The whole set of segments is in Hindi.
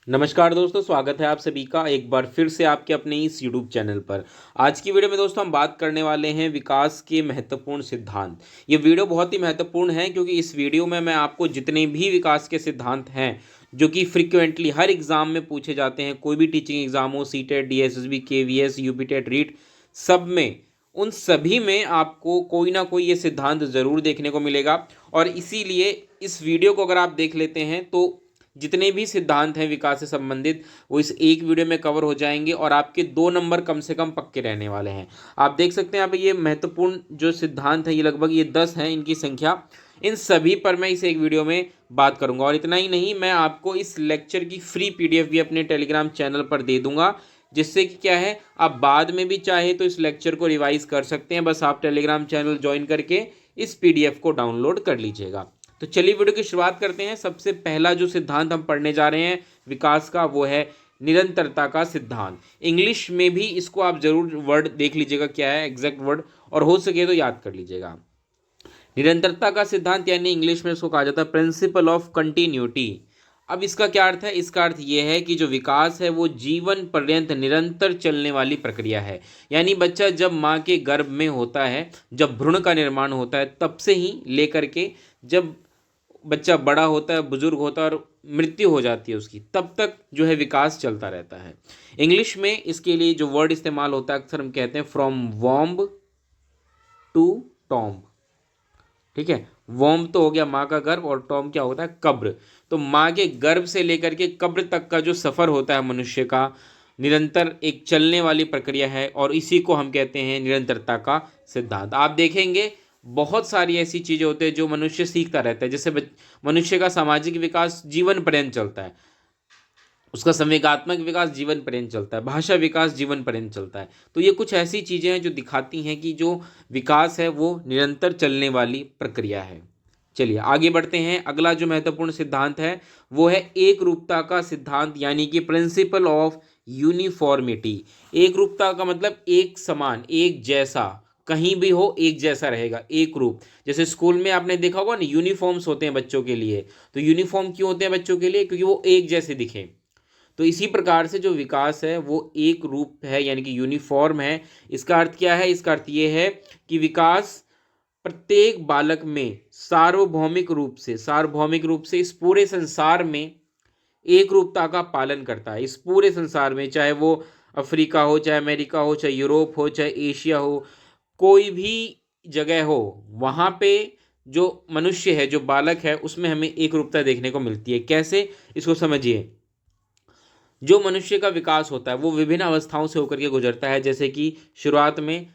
नमस्कार दोस्तों, स्वागत है आप सभी का एक बार फिर से आपके अपने इस यूट्यूब चैनल पर। आज की वीडियो में दोस्तों हम बात करने वाले हैं विकास के महत्वपूर्ण सिद्धांत। ये वीडियो बहुत ही महत्वपूर्ण है क्योंकि इस वीडियो में मैं आपको जितने भी विकास के सिद्धांत हैं जो कि फ्रिक्वेंटली हर एग्जाम में पूछे जाते हैं, कोई भी टीचिंग एग्जाम हो, CTET, DSSB, KVS, UPTET, REET, सब में, उन सभी में आपको कोई ना कोई ये सिद्धांत ज़रूर देखने को मिलेगा। और इसीलिए इस वीडियो को अगर आप देख लेते हैं तो जितने भी सिद्धांत हैं विकास से संबंधित वो इस एक वीडियो में कवर हो जाएंगे और आपके 2 नंबर कम से कम पक्के रहने वाले हैं। आप देख सकते हैं यहाँ पे ये महत्वपूर्ण जो सिद्धांत हैं, ये लगभग ये 10 हैं इनकी संख्या। इन सभी पर मैं इस एक वीडियो में बात करूंगा और इतना ही नहीं, मैं आपको इस लेक्चर की फ्री पीडीएफ भी अपने टेलीग्राम चैनल पर दे दूंगा, जिससे कि क्या है, आप बाद में भी चाहे तो इस लेक्चर को रिवाइज कर सकते हैं। बस आप टेलीग्राम चैनल ज्वाइन करके इस पीडीएफ को डाउनलोड कर लीजिएगा। तो चलिए वीडियो की शुरुआत करते हैं। सबसे पहला जो सिद्धांत हम पढ़ने जा रहे हैं विकास का, वो है निरंतरता का सिद्धांत। इंग्लिश में भी इसको आप जरूर वर्ड देख लीजिएगा क्या है एग्जैक्ट वर्ड, और हो सके तो याद कर लीजिएगा। निरंतरता का सिद्धांत यानी इंग्लिश में इसको कहा जाता है प्रिंसिपल ऑफ कंटिन्यूटी। अब इसका क्या अर्थ है? इसका अर्थ यह है कि जो विकास है वो जीवन पर्यंत निरंतर चलने वाली प्रक्रिया है। यानी बच्चा जब माँ के गर्भ में होता है, जब भ्रूण का निर्माण होता है, तब से ही लेकर के जब बच्चा बड़ा होता है, बुजुर्ग होता है और मृत्यु हो जाती है उसकी, तब तक जो है विकास चलता रहता है। इंग्लिश में इसके लिए जो वर्ड इस्तेमाल होता है अक्सर हम कहते हैं फ्रॉम वॉम्ब टू टॉम्ब। ठीक है, वॉम्ब तो हो गया माँ का गर्भ और टॉम्ब क्या होता है? कब्र। तो माँ के गर्भ से लेकर के कब्र तक का जो सफ़र होता है मनुष्य का, निरंतर एक चलने वाली प्रक्रिया है और इसी को हम कहते हैं निरंतरता का सिद्धांत। आप देखेंगे बहुत सारी ऐसी चीज़ें होती है जो मनुष्य सीखता रहता है। जैसे मनुष्य का सामाजिक विकास जीवन पर्यंत चलता है, उसका संवेगात्मक विकास जीवन पर्यंत चलता है, भाषा विकास जीवन पर्यंत चलता है। तो ये कुछ ऐसी चीज़ें हैं जो दिखाती हैं कि जो विकास है वो निरंतर चलने वाली प्रक्रिया है। चलिए आगे बढ़ते हैं। अगला जो महत्वपूर्ण सिद्धांत है वो है एक रूपता का सिद्धांत, यानी कि प्रिंसिपल ऑफ यूनिफॉर्मिटी। एक रूपता का मतलब एक समान, एक जैसा, कहीं भी हो एक जैसा रहेगा, एक रूप। जैसे स्कूल में आपने देखा होगा ना, यूनिफॉर्म्स होते हैं बच्चों के लिए। तो यूनिफॉर्म क्यों होते हैं बच्चों के लिए? क्योंकि वो एक जैसे दिखें। तो इसी प्रकार से जो विकास है वो एक रूप है, यानी कि यूनिफॉर्म है। इसका अर्थ क्या है? इसका अर्थ ये है कि विकास प्रत्येक बालक में सार्वभौमिक रूप से इस पूरे संसार में एक रूपता का पालन करता है। इस पूरे संसार में, चाहे वो अफ्रीका हो, चाहे अमेरिका हो, चाहे यूरोप हो, चाहे एशिया हो, कोई भी जगह हो, वहाँ पे जो मनुष्य है, जो बालक है, उसमें हमें एक रूपता देखने को मिलती है। कैसे? इसको समझिए। जो मनुष्य का विकास होता है वो विभिन्न अवस्थाओं से होकर के गुजरता है। जैसे कि शुरुआत में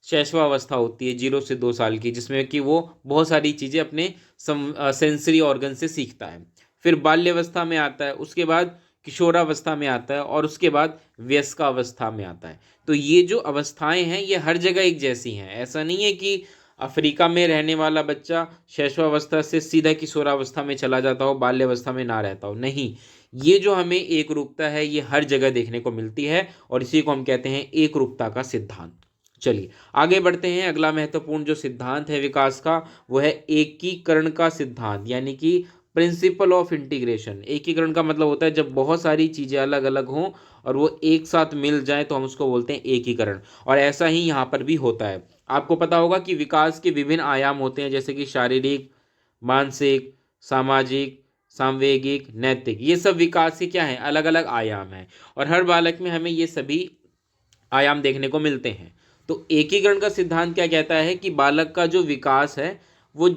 शैशवावस्था होती है 0 से 2 साल की, जिसमें कि वो बहुत सारी चीज़ें अपने सेंसरी ऑर्गन से सीखता है। फिर बाल्यावस्था में आता है, उसके बाद किशोरावस्था में आता है और उसके बाद वयस्कावस्था में आता है। तो ये जो अवस्थाएं हैं ये हर जगह एक जैसी हैं। ऐसा नहीं है कि अफ्रीका में रहने वाला बच्चा शैशवावस्था से सीधा किशोरावस्था में चला जाता हो, बाल्यावस्था में ना रहता हो। नहीं, ये जो हमें एक रूपता है ये हर जगह देखने को मिलती है और इसी को हम कहते हैं एक रूपता का सिद्धांत। चलिए आगे बढ़ते हैं। अगला महत्वपूर्ण जो सिद्धांत है विकास का वो है एकीकरण का सिद्धांत, यानी कि प्रिंसिपल ऑफ इंटीग्रेशन। एकीकरण का मतलब होता है जब बहुत सारी चीज़ें अलग अलग हों और वो एक साथ मिल जाए तो हम उसको बोलते हैं एकीकरण। और ऐसा ही यहाँ पर भी होता है। आपको पता होगा कि विकास के विभिन्न आयाम होते हैं, जैसे कि शारीरिक, मानसिक, सामाजिक, सांवेगिक, नैतिक। ये सब विकास के क्या हैं? अलग अलग आयाम हैं और हर बालक में हमें ये सभी आयाम देखने को मिलते हैं। तो एकीकरण का सिद्धांत क्या कहता है कि बालक का जो विकास है वो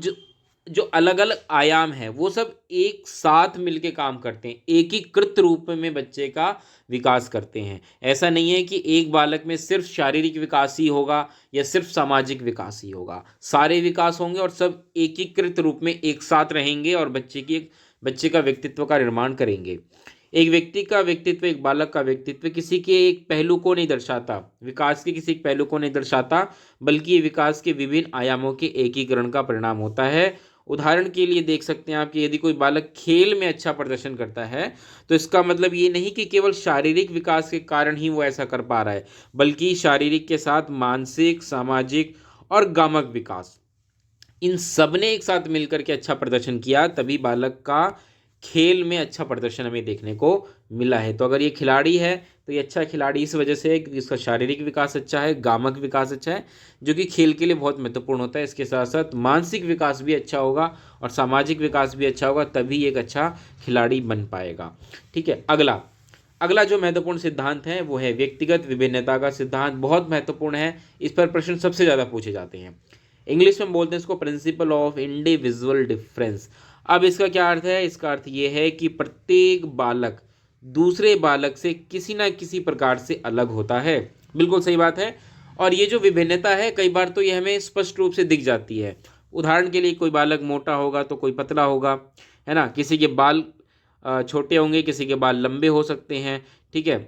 जो अलग अलग आयाम है वो सब एक साथ मिलके काम करते हैं, एकीकृत रूप में बच्चे का विकास करते हैं। ऐसा नहीं है कि एक बालक में सिर्फ शारीरिक विकास ही होगा या सिर्फ सामाजिक विकास ही होगा। सारे विकास होंगे और सब एकीकृत रूप में एक साथ रहेंगे और बच्चे का व्यक्तित्व का निर्माण करेंगे। एक व्यक्ति का व्यक्तित्व, एक बालक का व्यक्तित्व किसी के एक पहलू को नहीं दर्शाता, विकास के किसी एक पहलू को नहीं दर्शाता, बल्कि ये विकास के विभिन्न आयामों के एकीकरण का परिणाम होता है। उदाहरण के लिए देख सकते हैं आप कि यदि कोई बालक खेल में अच्छा प्रदर्शन करता है तो इसका मतलब ये नहीं कि केवल शारीरिक विकास के कारण ही वो ऐसा कर पा रहा है, बल्कि शारीरिक के साथ मानसिक, सामाजिक और गामक विकास, इन सब ने एक साथ मिलकर के अच्छा प्रदर्शन किया, तभी बालक का खेल में अच्छा प्रदर्शन हमें देखने को मिला है। तो अगर ये खिलाड़ी है तो ये अच्छा खिलाड़ी इस वजह से है क्योंकि इसका शारीरिक विकास अच्छा है, गामक विकास अच्छा है, जो कि खेल के लिए बहुत महत्वपूर्ण होता है। इसके साथ साथ मानसिक विकास भी अच्छा होगा और सामाजिक विकास भी अच्छा होगा, तभी एक अच्छा खिलाड़ी बन पाएगा। ठीक है, अगला अगला जो महत्वपूर्ण सिद्धांत है वो है व्यक्तिगत विभिन्नता का सिद्धांत। बहुत महत्वपूर्ण है, इस पर प्रश्न सबसे ज़्यादा पूछे जाते हैं। इंग्लिश में बोलते हैं इसको प्रिंसिपल ऑफ इंडिविजुअल डिफरेंस। अब इसका क्या अर्थ है? इसका अर्थ ये है कि प्रत्येक बालक दूसरे बालक से किसी ना किसी प्रकार से अलग होता है। बिल्कुल सही बात है। और ये जो विभिन्नता है कई बार तो ये हमें स्पष्ट रूप से दिख जाती है। उदाहरण के लिए कोई बालक मोटा होगा तो कोई पतला होगा, है ना। किसी के बाल छोटे होंगे, किसी के बाल लंबे हो सकते हैं। ठीक है,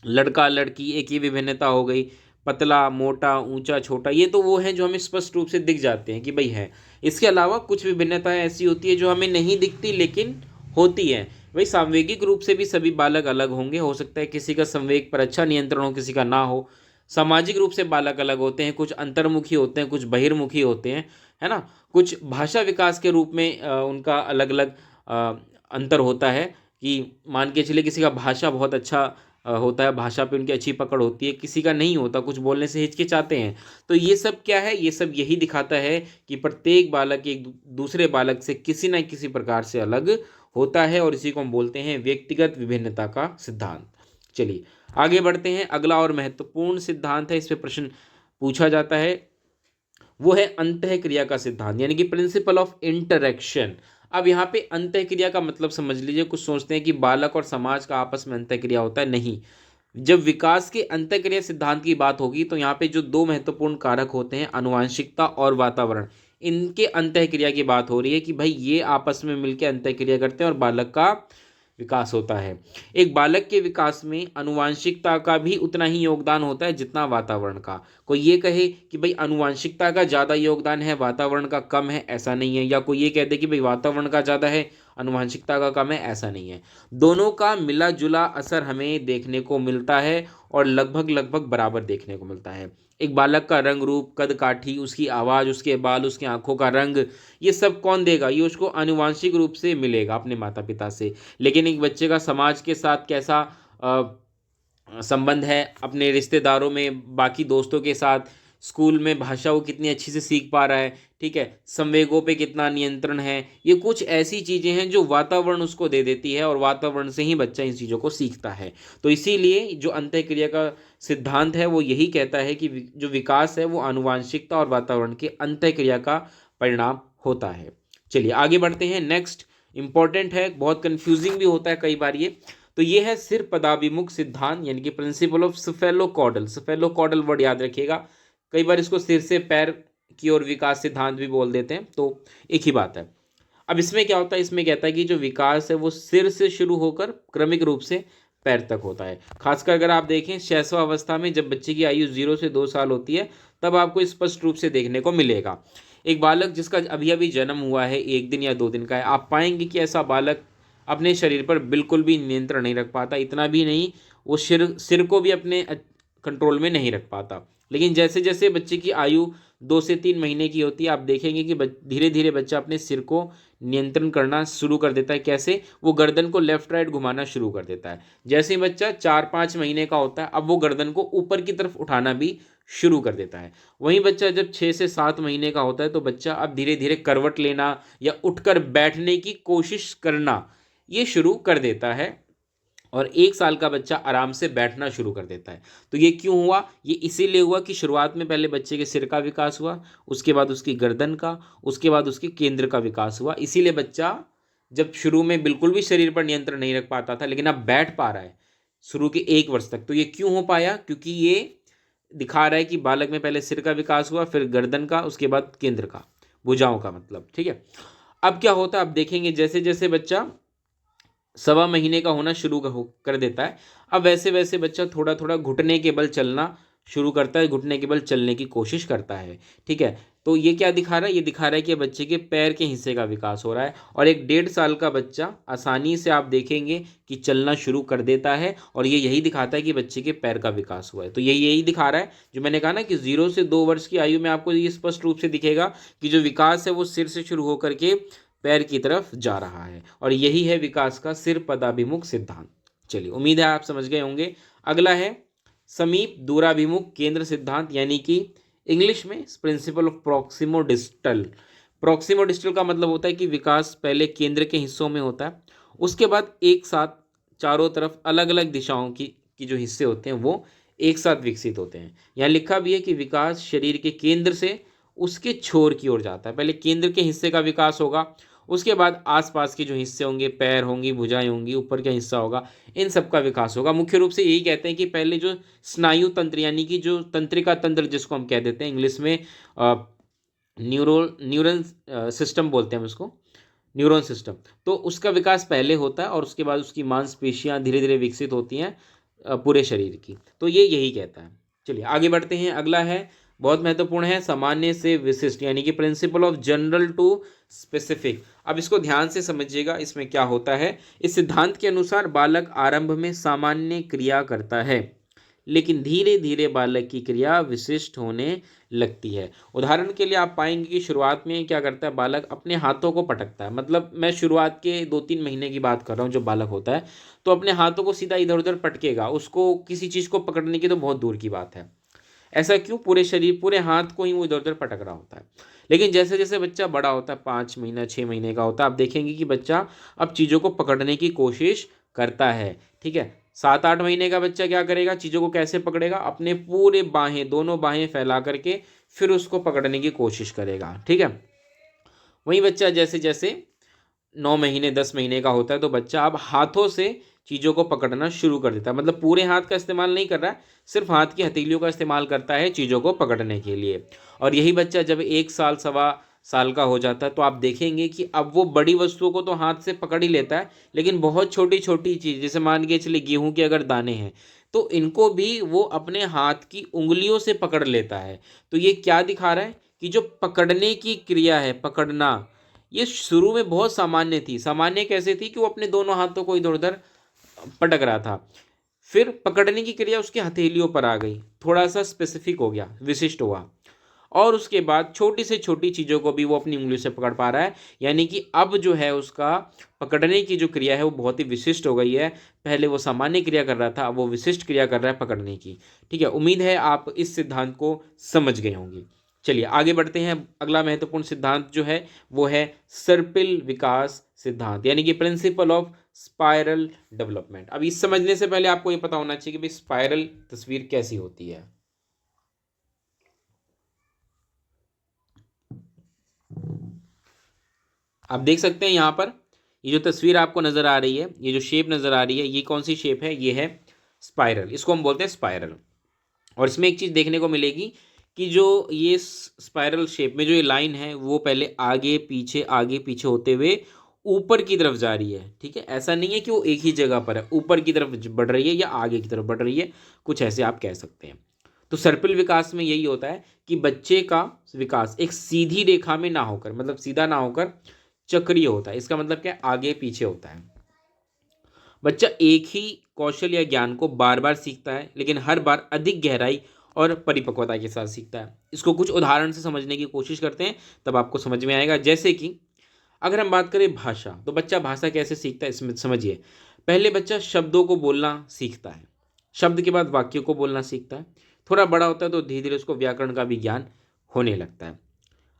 लड़का लड़की एक ही विभिन्नता हो गई। पतला मोटा ऊंचा छोटा, ये तो वो हैं जो हमें स्पष्ट रूप से दिख जाते हैं कि भाई है। इसके अलावा कुछ विभिन्नताएं ऐसी होती है जो हमें नहीं दिखती लेकिन होती हैं। भाई सांवेगिक रूप से भी सभी बालक अलग होंगे, हो सकता है किसी का संवेग पर अच्छा नियंत्रण हो, किसी का ना हो। सामाजिक रूप से बालक अलग होते हैं, कुछ अंतर्मुखी होते हैं, कुछ बहिर्मुखी होते हैं, है ना। कुछ भाषा विकास के रूप में उनका अलग अलग अंतर होता है कि मान के चलिए किसी का भाषा बहुत अच्छा होता है, भाषा पे उनकी अच्छी पकड़ होती है, किसी का नहीं होता, कुछ बोलने से हिचकिचाते हैं। तो ये सब क्या है? ये सब यही दिखाता है कि प्रत्येक बालक एक दूसरे बालक से किसी न किसी प्रकार से अलग होता है, और इसी को हम बोलते हैं व्यक्तिगत विभिन्नता का सिद्धांत। चलिए आगे बढ़ते हैं। अगला और महत्वपूर्ण सिद्धांत है, इस पे प्रश्न पूछा जाता है, वो है अंतःक्रिया का सिद्धांत, यानी कि प्रिंसिपल ऑफ इंटरेक्शन। अब यहाँ पे अंतःक्रिया का मतलब समझ लीजिए। कुछ सोचते हैं कि बालक और समाज का आपस में अंतःक्रिया होता है, नहीं। जब विकास के अंतःक्रिया सिद्धांत की बात होगी तो यहाँ पे जो दो महत्वपूर्ण कारक होते हैं, आनुवंशिकता और वातावरण, इनके अंतःक्रिया की बात हो रही है कि भाई ये आपस में मिलकर अंतःक्रिया करते हैं और बालक का विकास होता है। एक बालक के विकास में आनुवंशिकता का भी उतना ही योगदान होता है जितना वातावरण का। कोई ये कहे कि भाई आनुवंशिकता का ज़्यादा योगदान है, वातावरण का कम है, ऐसा नहीं है। या कोई ये कह दे कि भाई वातावरण का ज़्यादा है, आनुवंशिकता का कम है, ऐसा नहीं है। दोनों का मिला जुला असर हमें देखने को मिलता है और लगभग लगभग बराबर देखने को मिलता है। एक बालक का रंग रूप, कद काठी, उसकी आवाज़, उसके बाल, उसकी आंखों का रंग, ये सब कौन देगा? ये उसको आनुवंशिक रूप से मिलेगा अपने माता पिता से। लेकिन एक बच्चे का समाज के साथ कैसा संबंध है, अपने रिश्तेदारों में, बाकी दोस्तों के साथ, स्कूल में भाषा वो कितनी अच्छी से सीख पा रहा है, ठीक है, संवेगों पे कितना नियंत्रण है, ये कुछ ऐसी चीज़ें हैं जो वातावरण उसको दे देती है और वातावरण से ही बच्चा इन चीज़ों को सीखता है। तो इसीलिए जो अंतःक्रिया का सिद्धांत है वो यही कहता है कि जो विकास है वो आनुवांशिकता और वातावरण के अंतःक्रिया का परिणाम होता है। चलिए आगे बढ़ते हैं। नेक्स्ट इंपॉर्टेंट है, बहुत कंफ्यूजिंग भी होता है कई बार ये। तो ये है सिर पदाभिमुख सिद्धांत, यानी कि प्रिंसिपल ऑफ स्फेलोकॉडल। स्फेलोकॉडल वर्ड याद रखिएगा, कई बार इसको सिर से पैर की ओर विकास सिद्धांत भी बोल देते हैं, तो एक ही बात है। अब इसमें क्या होता है? इसमें कहता है कि जो विकास है वो सिर से शुरू होकर क्रमिक रूप से पैर तक होता है। खासकर अगर आप देखें शैशवावस्था में, जब बच्चे की आयु 0 से 2 साल होती है, तब आपको स्पष्ट रूप से देखने को मिलेगा। एक बालक जिसका अभी अभी जन्म हुआ है, 1 दिन या 2 दिन का है, आप पाएंगे कि ऐसा बालक अपने शरीर पर बिल्कुल भी नियंत्रण नहीं रख पाता। इतना भी नहीं, वो सिर को भी अपने कंट्रोल में नहीं रख पाता। लेकिन जैसे जैसे बच्चे की आयु 2 से 3 महीने की होती है, आप देखेंगे कि धीरे धीरे बच्चा अपने सिर को नियंत्रण करना शुरू कर देता है। कैसे? वो गर्दन को लेफ्ट राइट घुमाना शुरू कर देता है। जैसे ही बच्चा 4-5 महीने का होता है, अब वो गर्दन को ऊपर की तरफ उठाना भी शुरू कर देता है। वहीं बच्चा जब 6 से 7 महीने का होता है तो बच्चा अब धीरे धीरे करवट लेना या उठकर बैठने की कोशिश करना ये शुरू कर देता है, और 1 साल का बच्चा आराम से बैठना शुरू कर देता है। तो ये क्यों हुआ? ये इसीलिए हुआ कि शुरुआत में पहले बच्चे के सिर का विकास हुआ, उसके बाद उसकी गर्दन का, उसके बाद उसके केंद्र का विकास हुआ। इसीलिए बच्चा जब शुरू में बिल्कुल भी शरीर पर नियंत्रण नहीं रख पाता था, लेकिन अब बैठ पा रहा है शुरू के 1 वर्ष तक। तो ये क्यों हो पाया? क्योंकि ये दिखा रहा है कि बालक में पहले सिर का विकास हुआ, फिर गर्दन का, उसके बाद केंद्र का, भुजाओं का मतलब। ठीक है, अब क्या होता है? अब देखेंगे जैसे जैसे बच्चा 1.25 महीने का होना शुरू कर देता है, अब वैसे वैसे बच्चा थोड़ा थोड़ा घुटने के बल चलना शुरू करता है, घुटने के बल चलने की कोशिश करता है। ठीक है, तो ये क्या दिखा रहा है? ये दिखा रहा है कि बच्चे के पैर के हिस्से का विकास हो रहा है, और एक 1.5 साल का बच्चा आसानी से आप देखेंगे कि चलना शुरू कर देता है, और ये यही दिखाता है कि बच्चे के पैर का विकास हुआ है। तो यही दिखा रहा है जो मैंने कहा ना कि 0 से 2 वर्ष की आयु में आपको ये स्पष्ट रूप से दिखेगा कि जो विकास है वो सिर से शुरू होकर के पैर की तरफ जा रहा है, और यही है विकास का सिर पदाभिमुख सिद्धांत। चलिए, उम्मीद है आप समझ गए होंगे। अगला है समीप दूराभिमुख केंद्र सिद्धांत, यानी कि इंग्लिश में principle of proximo distal. Proximo distal का मतलब होता है कि विकास पहले केंद्र के हिस्सों में होता है, उसके बाद एक साथ चारों तरफ अलग अलग दिशाओं की जो हिस्से होते हैं वो एक साथ विकसित होते हैं। यहाँ लिखा भी है कि विकास शरीर के केंद्र से उसके छोर की ओर जाता है। पहले केंद्र के हिस्से का विकास होगा, उसके बाद आसपास के जो हिस्से होंगे, पैर होंगी, भुजाएं होंगी, ऊपर का हिस्सा होगा, इन सब का विकास होगा। मुख्य रूप से यही कहते हैं कि पहले जो स्नायु तंत्र यानी कि जो तंत्रिका तंत्र जिसको हम कह देते हैं इंग्लिश में न्यूरन सिस्टम बोलते हैं हम उसको, न्यूरॉन सिस्टम, तो उसका विकास पहले होता है और उसके बाद उसकी मांसपेशियां धीरे धीरे विकसित होती हैं पूरे शरीर की। तो ये यही कहता है। चलिए आगे बढ़ते हैं। अगला है, बहुत महत्वपूर्ण है, सामान्य से विशिष्ट, यानी कि principle of general to specific. अब इसको ध्यान से समझिएगा, इसमें क्या होता है। इस सिद्धांत के अनुसार बालक आरंभ में सामान्य क्रिया करता है, लेकिन धीरे धीरे बालक की क्रिया विशिष्ट होने लगती है। उदाहरण के लिए आप पाएंगे कि शुरुआत में क्या करता है, बालक अपने हाथों को पटकता है। मतलब मैं शुरुआत के 2-3 महीने की बात कर रहा हूँ, जो बालक होता है तो अपने हाथों को सीधा इधर उधर पटकेगा, उसको किसी चीज़ को पकड़ने की तो बहुत दूर की बात है। ऐसा क्यों, पूरे शरीर पूरे हाथ को ही वो इधर उधर पटक रहा होता है। लेकिन जैसे जैसे बच्चा बड़ा होता है, 5 महीना 6 महीने का होता है, आप देखेंगे कि बच्चा अब चीज़ों को पकड़ने की कोशिश करता है। ठीक है, 7-8 महीने का बच्चा क्या करेगा, चीज़ों को कैसे पकड़ेगा, अपने पूरे बाहें, दोनों बाहें फैला करके फिर उसको पकड़ने की कोशिश करेगा। ठीक है, वही बच्चा जैसे जैसे 9 महीने 10 महीने का होता है तो बच्चा अब हाथों से चीज़ों को पकड़ना शुरू कर देता है। मतलब पूरे हाथ का इस्तेमाल नहीं कर रहा है, सिर्फ हाथ की हथेलियों का इस्तेमाल करता है चीज़ों को पकड़ने के लिए। और यही बच्चा जब 1 साल 1.25 साल का हो जाता है तो आप देखेंगे कि अब वो बड़ी वस्तुओं को तो हाथ से पकड़ ही लेता है, लेकिन बहुत छोटी छोटी चीज़, जैसे मान के चलिए गेहूं के अगर दाने हैं तो इनको भी वो अपने हाथ की उंगलियों से पकड़ लेता है। तो ये क्या दिखा रहा है कि जो पकड़ने की क्रिया है, पकड़ना, ये शुरू में बहुत सामान्य थी। सामान्य कैसे थी कि वो अपने दोनों हाथों को इधर उधर पटक रहा था, फिर पकड़ने की क्रिया उसके हथेलियों पर आ गई, थोड़ा सा स्पेसिफिक हो गया, विशिष्ट हुआ, और उसके बाद छोटी से छोटी चीज़ों को भी वो अपनी उंगलियों से पकड़ पा रहा है। यानी कि अब जो है उसका पकड़ने की जो क्रिया है वो बहुत ही विशिष्ट हो गई है। पहले वो सामान्य क्रिया कर रहा था, अब वो विशिष्ट क्रिया कर रहा है पकड़ने की। ठीक है, उम्मीद है आप इस सिद्धांत को समझ गए होंगे। चलिए आगे बढ़ते हैं। अगला महत्वपूर्ण सिद्धांत जो है वो है सर्पिल विकास सिद्धांत, यानी कि प्रिंसिपल ऑफ स्पाइरल डेवलपमेंट। अब इस समझने से पहले आपको ये पता होना चाहिए कि भाई स्पाइरल तस्वीर कैसी होती है। आप देख सकते हैं यहाँ पर ये जो तस्वीर आपको नजर आ रही है, ये जो शेप नजर आ रही है, ये कौन सी शेप है, ये है स्पाइरल, इसको हम बोलते हैं स्पाइरल। और इसमें एक चीज़ देखने को मिलेगी कि जो ये स्पाइरल शेप में जो ये लाइन है वो पहले आगे पीछे होते हुए ऊपर की तरफ जा रही है। ठीक है, ऐसा नहीं है कि वो एक ही जगह पर है, ऊपर की तरफ बढ़ रही है या आगे की तरफ बढ़ रही है, कुछ ऐसे आप कह सकते हैं। तो सर्पिल विकास में यही होता है कि बच्चे का विकास एक सीधी रेखा में ना होकर, मतलब सीधा ना होकर चक्रीय होता है। इसका मतलब क्या है, आगे पीछे होता है। बच्चा एक ही कौशल या ज्ञान को बार बार सीखता है, लेकिन हर बार अधिक गहराई और परिपक्वता के साथ सीखता है। इसको कुछ उदाहरण से समझने की कोशिश करते हैं, तब आपको समझ में आएगा। जैसे कि अगर हम बात करें भाषा, तो बच्चा भाषा कैसे सीखता है इसमें समझिए। पहले बच्चा शब्दों को बोलना सीखता है, शब्द के बाद वाक्यों को बोलना सीखता है। थोड़ा बड़ा होता है तो धीरे धीरे उसको व्याकरण का भी ज्ञान होने लगता है।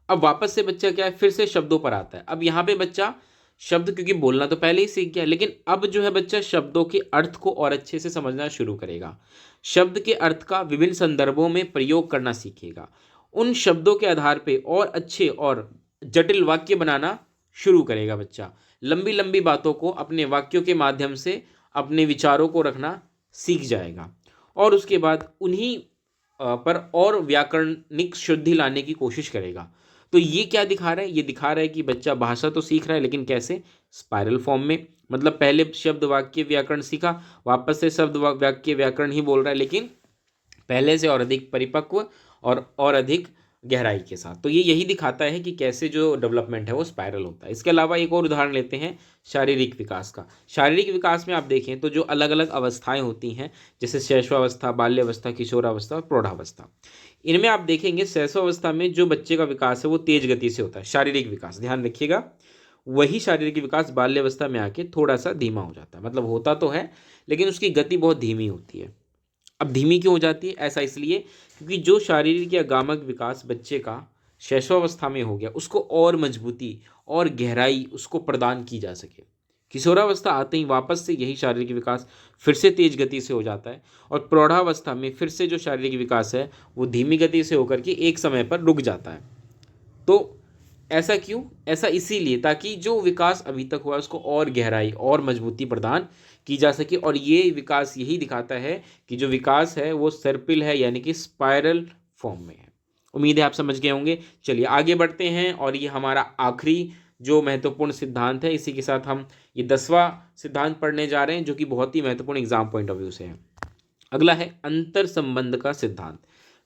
अब वापस से बच्चा क्या है, फिर से शब्दों पर आता है। अब यहाँ पे बच्चा शब्द, क्योंकि बोलना तो पहले ही सीख गया, लेकिन अब जो है बच्चा शब्दों के अर्थ को और अच्छे से समझना शुरू करेगा। शब्द के अर्थ का विभिन्न संदर्भों में प्रयोग करना सीखेगा। उन शब्दों के आधार पे और अच्छे और जटिल वाक्य बनाना शुरू करेगा बच्चा। लंबी लंबी बातों को अपने वाक्यों के माध्यम से अपने विचारों को रखना सीख जाएगा, और उसके बाद उन्हीं पर और व्याकरणिक शुद्धि लाने की कोशिश करेगा। तो ये क्या दिखा रहा है, ये दिखा रहा है कि बच्चा भाषा तो सीख रहा है, लेकिन कैसे, स्पाइरल फॉर्म में। मतलब पहले शब्द वाक्य व्याकरण सीखा, वापस से शब्द वाक्य व्याकरण ही बोल रहा है, लेकिन पहले से और अधिक परिपक्व और अधिक गहराई के साथ। तो ये यही दिखाता है कि कैसे जो डेवलपमेंट है वो स्पाइरल होता है। इसके अलावा एक और उदाहरण लेते हैं शारीरिक विकास का। शारीरिक विकास में आप देखें तो जो अलग अलग अवस्थाएं होती हैं, जैसे शैशवावस्था, बाल्यावस्था, किशोरावस्था और प्रौढ़ावस्था, इनमें आप देखेंगे शैशवावस्था में जो बच्चे का विकास है वो तेज गति से होता है, शारीरिक विकास, ध्यान रखिएगा। वही शारीरिक विकास बाल्यावस्था में आके थोड़ा सा धीमा हो जाता है। मतलब होता तो है लेकिन उसकी गति बहुत धीमी होती है। अब धीमी क्यों हो जाती है? ऐसा इसलिए क्योंकि जो शारीरिक या गामक विकास बच्चे का शैशवावस्था में हो गया उसको और मजबूती और गहराई उसको प्रदान की जा सके। किशोरावस्था आते ही वापस से यही शारीरिक विकास फिर से तेज गति से हो जाता है और प्रौढ़ावस्था में फिर से जो शारीरिक विकास है वो धीमी गति से होकर के एक समय पर रुक जाता है। तो ऐसा क्यों? ऐसा इसीलिए ताकि जो विकास अभी तक हुआ है उसको और गहराई और मजबूती प्रदान की जा सके। और ये विकास यही दिखाता है कि जो विकास है वो सर्पिल है, यानी कि स्पाइरल फॉर्म में है। उम्मीद है आप समझ गए होंगे। चलिए आगे बढ़ते हैं और ये हमारा आखिरी जो महत्वपूर्ण सिद्धांत है, इसी के साथ हम ये 10वां सिद्धांत पढ़ने जा रहे हैं जो कि बहुत ही महत्वपूर्ण एग्जाम पॉइंट ऑफ व्यू से है। अगला है अंतर संबंध का सिद्धांत,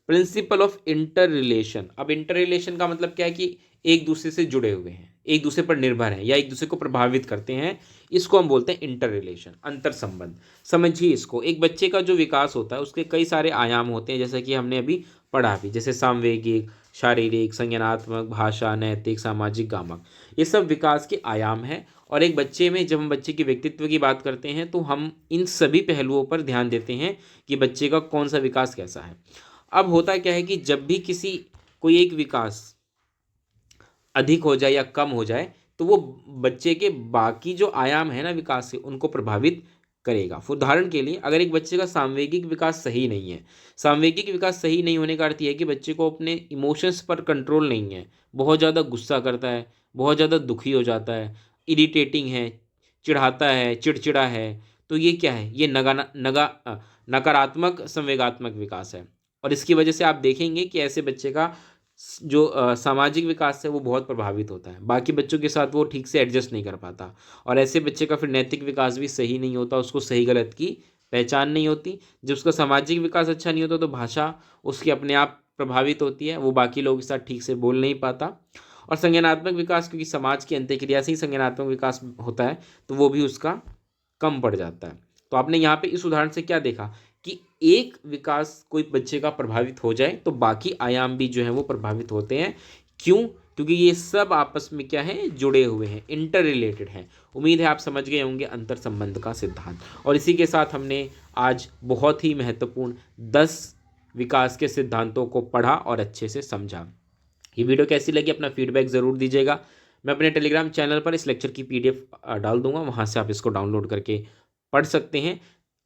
प्रिंसिपल ऑफ इंटर रिलेशन। अब इंटर रिलेशन का मतलब क्या है कि एक दूसरे से जुड़े हुए हैं, एक दूसरे पर निर्भर हैं या एक दूसरे को प्रभावित करते हैं, इसको हम बोलते हैं इंटर रिलेशन, अंतर संबंध। समझिए इसको, एक बच्चे का जो विकास होता है उसके कई सारे आयाम होते हैं, जैसा कि हमने अभी पढ़ा भी, जैसे सामवेगिक, शारीरिक, संज्ञानात्मक, भाषा, नैतिक, सामाजिक, गामक, ये सब विकास के आयाम हैं। और एक बच्चे में जब हम बच्चे के व्यक्तित्व की बात करते हैं तो हम इन सभी पहलुओं पर ध्यान देते हैं कि बच्चे का कौन सा विकास कैसा है। अब होता क्या है कि जब भी किसी कोई एक विकास अधिक हो जाए या कम हो जाए तो वो बच्चे के बाकी जो आयाम है ना विकास से उनको प्रभावित करेगा। उदाहरण के लिए अगर एक बच्चे का सामवेगिक विकास सही नहीं है, सामवेगिक विकास सही नहीं होने का अर्थ यह है कि बच्चे को अपने इमोशंस पर कंट्रोल नहीं है, बहुत ज़्यादा गुस्सा करता है, बहुत ज़्यादा दुखी हो जाता है, इरिटेटिंग है, चिढ़ाता है, चिड़चिड़ा है, तो ये क्या है? ये नकारात्मक संवेगात्मक विकास है। और इसकी वजह से आप देखेंगे कि ऐसे बच्चे का जो सामाजिक विकास है वो बहुत प्रभावित होता है, बाकी बच्चों के साथ वो ठीक से एडजस्ट नहीं कर पाता। और ऐसे बच्चे का फिर नैतिक विकास भी सही नहीं होता, उसको सही गलत की पहचान नहीं होती। जब उसका सामाजिक विकास अच्छा नहीं होता तो भाषा उसकी अपने आप प्रभावित होती है, वो बाकी लोगों के साथ ठीक से बोल नहीं पाता। और संज्ञानात्मक विकास, क्योंकि समाज की अंत्यक्रिया से ही संज्ञानात्मक विकास होता है, तो वो भी उसका कम पड़ जाता है। तो आपने यहाँ पे इस उदाहरण से क्या देखा कि एक विकास कोई बच्चे का प्रभावित हो जाए तो बाकी आयाम भी जो है वो प्रभावित होते हैं। क्यों? क्योंकि ये सब आपस में क्या है, जुड़े हुए हैं, इंटर रिलेटेड हैं। उम्मीद है आप समझ गए होंगे अंतर संबंध का सिद्धांत। और इसी के साथ हमने आज बहुत ही महत्वपूर्ण 10 विकास के सिद्धांतों को पढ़ा और अच्छे से समझा। ये वीडियो कैसी लगी अपना फीडबैक ज़रूर दीजिएगा। मैं अपने टेलीग्राम चैनल पर इस लेक्चर की PDF डाल दूंगा, वहाँ से आप इसको डाउनलोड करके पढ़ सकते हैं।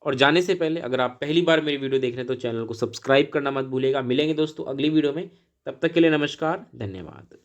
और जाने से पहले अगर आप पहली बार मेरी वीडियो देख रहे हैं तो चैनल को सब्सक्राइब करना मत भूलिएगा। मिलेंगे दोस्तों अगली वीडियो में, तब तक के लिए नमस्कार, धन्यवाद।